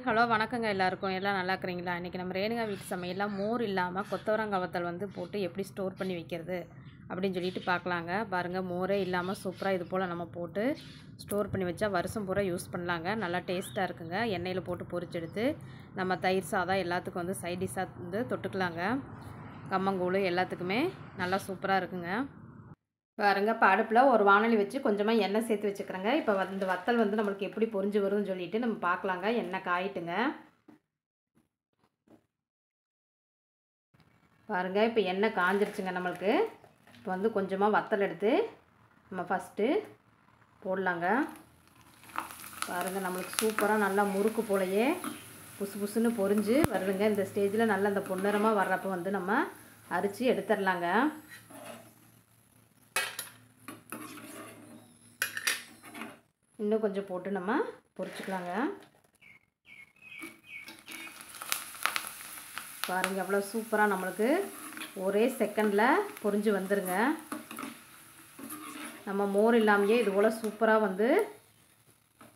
Hello வணக்கங்க எல்லாருக்கும். எல்லாம் நல்லா இருக்கிறீங்களா? இன்றைக்கி நம்ம ரேணுகா வீட்டு சமையலில் மோர் இல்லாமல் கொத்தவரங்காய் வத்தல் வந்து போட்டு எப்படி ஸ்டோர் பண்ணி வைக்கிறது அப்படின்னு சொல்லிட்டு பார்க்கலாங்க. பாருங்கள், மோரே இல்லாமல் சூப்பராக இது போல் நம்ம போட்டு ஸ்டோர் பண்ணி வச்சா வருஷம் பூரா யூஸ் பண்ணலாங்க. நல்லா டேஸ்ட்டாக இருக்குங்க. எண்ணெயில் போட்டு பொரிச்செடுத்து நம்ம தயிர் சாதம் எல்லாத்துக்கும் வந்து சைட் டிஷ்ஷாக வந்து தொட்டுக்கலாங்க. கம்மங்கூழ் எல்லாத்துக்குமே நல்லா சூப்பராக இருக்குங்க. பாருங்க, இப்போ அடுப்பில் ஒரு வானொலி வச்சு கொஞ்சமாக எண்ணெய் சேர்த்து வச்சுக்கிறேங்க. இப்போ இந்த வத்தல் வந்து நம்மளுக்கு எப்படி பொரிஞ்சு வருதுன்னு சொல்லிட்டு நம்ம பார்க்கலாங்க. எண்ணெய் காயிட்டுங்க. பாருங்க, இப்போ எண்ணெய் காஞ்சிருச்சுங்க நம்மளுக்கு. இப்போ வந்து கொஞ்சமாக வத்தல் எடுத்து நம்ம ஃபஸ்ட்டு போடலாங்க. பாருங்கள், நம்மளுக்கு சூப்பராக நல்லா முறுக்கு போலையே புசு புசுன்னு பொரிஞ்சு வருதுங்க. இந்த ஸ்டேஜில் நல்லா அந்த பொன்னிறமாக வர்றப்போ வந்து நம்ம அரிச்சு எடுத்துடலாங்க. இன்னும் கொஞ்சம் போட்டு நம்ம பொரிச்சுக்கலாங்க. பாருங்கள், எவ்வளோ சூப்பராக நம்மளுக்கு ஒரே செகண்டில் பொரிஞ்சு வந்துருங்க. நம்ம மோர் இல்லாமையே இது போல் சூப்பராக வந்து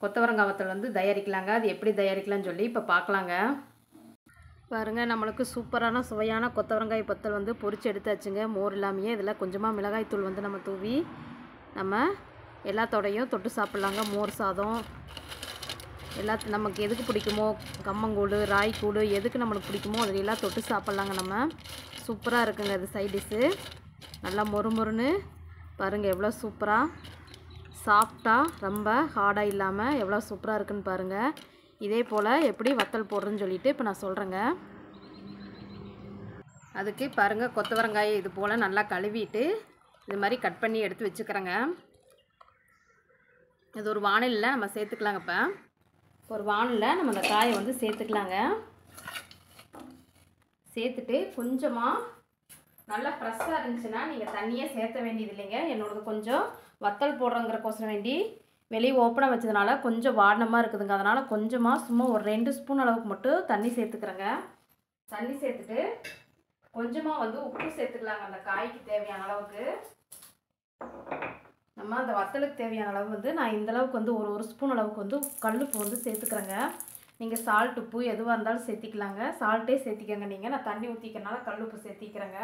கொத்தவரங்காய் வத்தல் வந்து தயாரிக்கலாங்க. அது எப்படி தயாரிக்கலாம்னு சொல்லி இப்போ பார்க்கலாங்க. பாருங்கள், நம்மளுக்கு சூப்பரான சுவையான கொத்தவரங்காய் வத்தல் வந்து பொரிச்சு எடுத்தாச்சுங்க. மோர் இல்லாமையே இதில் கொஞ்சமாக மிளகாய் தூள் வந்து நம்ம தூவி நம்ம எல்லாத்தோடையும் தொட்டு சாப்பிட்லாங்க. மோர் சாதம் நமக்கு எதுக்கு பிடிக்குமோ, கம்மங்கூழ், ராய்க்கூழ் எதுக்கு நம்மளுக்கு பிடிக்குமோ அதில் எல்லாம் தொட்டு சாப்பிட்லாங்க. நம்ம சூப்பராக இருக்குங்க. இது சைட் டிஷ்ஷு நல்லா மொறுமொறுன்னு பாருங்கள், எவ்வளோ சூப்பராக சாஃப்டாக ரொம்ப ஹார்டாக இல்லாமல் எவ்வளோ சூப்பராக இருக்குன்னு பாருங்கள். இதே போல் எப்படி வத்தல் போடுறதுன்னு சொல்லிவிட்டு இப்போ நான் சொல்கிறேங்க. அதுக்கு பாருங்கள், கொத்தவரங்காயை இது போல் நல்லா கழுவிட்டு இது மாதிரி கட் பண்ணி எடுத்து வச்சுக்கிறேங்க. இது ஒரு வானலியில் நம்ம சேர்த்துக்கலாங்க. இப்போ ஒரு வானலில் நம்ம அந்த காயை வந்து சேர்த்துக்கலாங்க. சேர்த்துட்டு கொஞ்சமாக நல்லா ஃப்ரெஷ்ஷாக இருந்துச்சுன்னா நீங்கள் தண்ணியே சேர்த்த வேண்டியது இல்லைங்க. என்னோடது கொஞ்சம் வத்தல் போடுறங்கிறக்கோசரம் வேண்டி வெளியே ஓப்பனாக வச்சதுனால கொஞ்சம் வாடினமாக இருக்குதுங்க. அதனால் கொஞ்சமாக சும்மா ஒரு 2 ஸ்பூன் அளவுக்கு மட்டும் தண்ணி சேர்த்துக்கிறேங்க. தண்ணி சேர்த்துட்டு கொஞ்சமாக வந்து உப்பு சேர்த்துக்கலாங்க. அந்த காய்க்கு தேவையான அளவுக்கு நம்ம அந்த வத்தலுக்கு தேவையான அளவு வந்து நான் இந்தளவுக்கு வந்து ஒரு ஸ்பூன் அளவுக்கு வந்து கல்லுப்பு வந்து சேர்த்துக்கிறேங்க. நீங்கள் சால்ட் உப்பு எதுவாக இருந்தாலும் சேர்த்திக்கலாங்க. சால்ட்டே சேர்த்திக்கங்க நீங்கள். நான் தண்ணி ஊற்றிக்கிறனால கல்லுப்பு சேர்த்திக்கிறேங்க.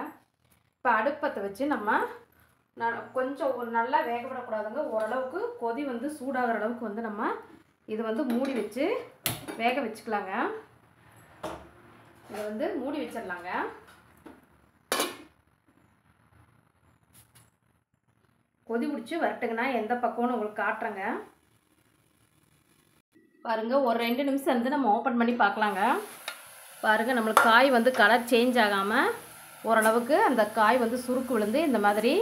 இப்போ அடுப்பத்தை வச்சு நான் கொஞ்சம் ஒரு நல்லா வேக விடக்கூடாதுங்க. ஓரளவுக்கு கொதி வந்து சூடாகிற அளவுக்கு வந்து நம்ம இது வந்து மூடி வச்சு வேக வச்சுக்கலாங்க. இதை வந்து மூடி வச்சிடலாங்க. கொதி பிடிச்சி வரட்டுங்கன்னா எந்த பக்கம்னு உங்களுக்கு காட்டுறேங்க. பாருங்கள், ஒரு 2 நிமிஷம் வந்து நம்ம ஓப்பன் பண்ணி பார்க்கலாங்க. பாருங்கள், நம்மளுக்கு காய் வந்து கலர் சேஞ்ச் ஆகாமல் ஓரளவுக்கு அந்த காய் வந்து சுருக்கு விழுந்து இந்த மாதிரி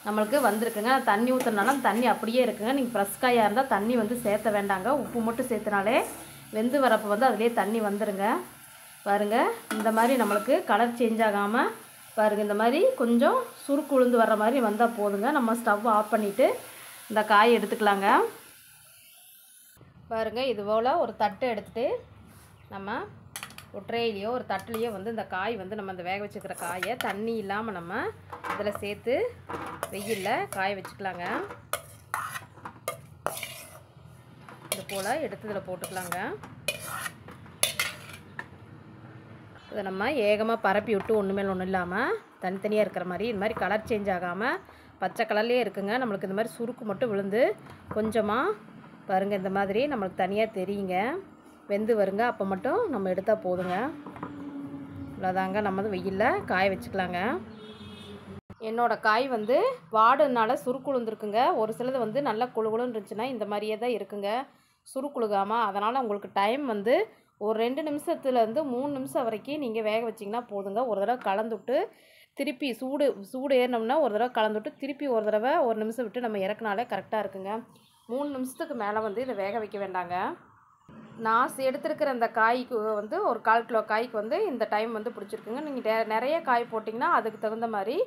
நம்மளுக்கு வந்திருக்குங்க. தண்ணி ஊற்றுறதுனால அந்த தண்ணி அப்படியே இருக்குங்க. நீங்கள் ஃப்ரெஷ் காயாக இருந்தால் தண்ணி வந்து சேர்த்த வேண்டாங்க. உப்பு மட்டும் சேர்த்துனாலே வெந்து வரப்போ வந்து அதிலே தண்ணி வந்துடுங்க. பாருங்கள், இந்த மாதிரி நம்மளுக்கு கலர் சேஞ்ச் ஆகாமல் பாருங்கள், இந்த மாதிரி கொஞ்சம் சுருக்கு உளுந்து வர்ற மாதிரி வந்தால் போதுங்க. நம்ம ஸ்டவ் ஆஃப் பண்ணிவிட்டு இந்த காயை எடுத்துக்கலாங்க. பாருங்கள், இது போல் ஒரு தட்டை எடுத்துகிட்டு நம்ம ஒரு ட்ரேலையோ ஒரு தட்டுலையோ வந்து இந்த காய் வந்து நம்ம இந்த வேக வச்சுக்கிற காயை தண்ணி இல்லாமல் நம்ம இதில் சேர்த்து வெயிலில் காய வச்சுக்கலாங்க. இது போல் எடுத்து இதில் போட்டுக்கலாங்க. இதை நம்ம ஏகமாக பரப்பி விட்டு ஒன்று மேல் ஒன்றும் இல்லாமல் தனித்தனியாக இருக்கிற மாதிரி இந்த மாதிரி கலர் சேஞ்ச் ஆகாமல் பச்சை கலர்லேயே இருக்குங்க. நம்மளுக்கு இந்த மாதிரி சுருக்கு மட்டும் விழுந்து கொஞ்சமாக பாருங்கள் இந்த மாதிரி நம்மளுக்கு தனியாக தெரியுங்க. வெந்து வருங்க. அப்போ மட்டும் நம்ம எடுத்தால் போதுங்க. இவ்வளோதாங்க. நம்ம வந்து வெயிலில் காய வச்சுக்கலாங்க. என்னோடய காய் வந்து வாடுனால சுருக்கு விழுந்துருக்குங்க. ஒரு சிலது வந்து நல்லா குழுகுழுன்னு இருந்துச்சுன்னா இந்த மாதிரியே தான் இருக்குங்க, சுருக்குழுகாமல். அதனால் உங்களுக்கு டைம் வந்து ஒரு 2 நிமிஷத்துலேருந்து 3 நிமிஷம் வரைக்கும் நீங்கள் வேக வச்சிங்கன்னா போதுங்க. ஒரு தடவை கலந்துவிட்டு திருப்பி சூடு ஏறினோம்னா ஒரு தடவை கலந்துவிட்டு திருப்பி ஒரு தடவை 1 நிமிஷம் விட்டு நம்ம இறக்குனாலே கரெக்டாக இருக்குங்க. 3 நிமிஷத்துக்கு மேலே வந்து இதை வேக வைக்க வேண்டாங்க. நான் எடுத்துருக்கிற அந்த காய்க்கு வந்து ஒரு 1/4 கிலோ காய்க்கு வந்து இந்த டைம் வந்து பிடிச்சிருக்குங்க. நீங்கள் நிறைய காய் போட்டிங்கன்னா அதுக்கு தகுந்த மாதிரி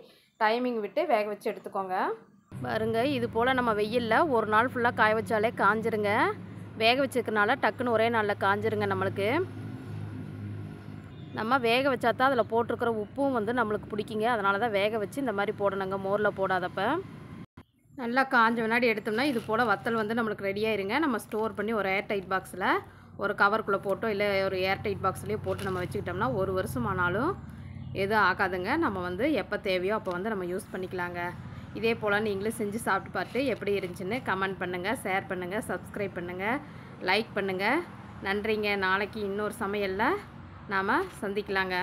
டைமிங் விட்டு வேக வச்சு எடுத்துக்கோங்க. பாருங்கள், இது போல் நம்ம வெயிலில் ஒரு நாள் ஃபுல்லாக காய வச்சாலே காஞ்சிருங்க. வேக வச்சுருக்கனால டக்குன்னு ஒரே நாளில் காஞ்சிருங்க. நம்மளுக்கு நம்ம வேக வச்சா தான் அதில் போட்டிருக்கிற உப்பும் வந்து நம்மளுக்கு பிடிக்குங்க. அதனால தான் வேக வச்சு இந்த மாதிரி போடணுங்க, மோரில் போடாதப்போ. நல்லா காஞ்ச முன்னாடி எடுத்தோம்னா இது போல் வத்தல் வந்து நம்மளுக்கு ரெடியாயிருங்க. நம்ம ஸ்டோர் பண்ணி ஒரு ஏர் டைட் பாக்ஸில் ஒரு கவருக்குள்ளே போட்டோ இல்லை ஒரு ஏர்டைட் பாக்ஸ்லேயோ போட்டு நம்ம வச்சுக்கிட்டோம்னா 1 வருஷம் ஆனாலும் எதுவும் ஆகாதுங்க. நம்ம வந்து எப்போ தேவையோ அப்போ வந்து நம்ம யூஸ் பண்ணிக்கலாங்க. இதே போல் நீங்களும் செஞ்சு சாப்பிட்டு பார்த்துட்டு எப்படி இருந்துச்சுன்னு கமெண்ட் பண்ணுங்கள், ஷேர் பண்ணுங்கள், சப்ஸ்கிரைப் பண்ணுங்கள், லைக் பண்ணுங்கள். நன்றிங்க. நாளைக்கு இன்னொரு சமையலில் நாம் சந்திக்கலாங்க.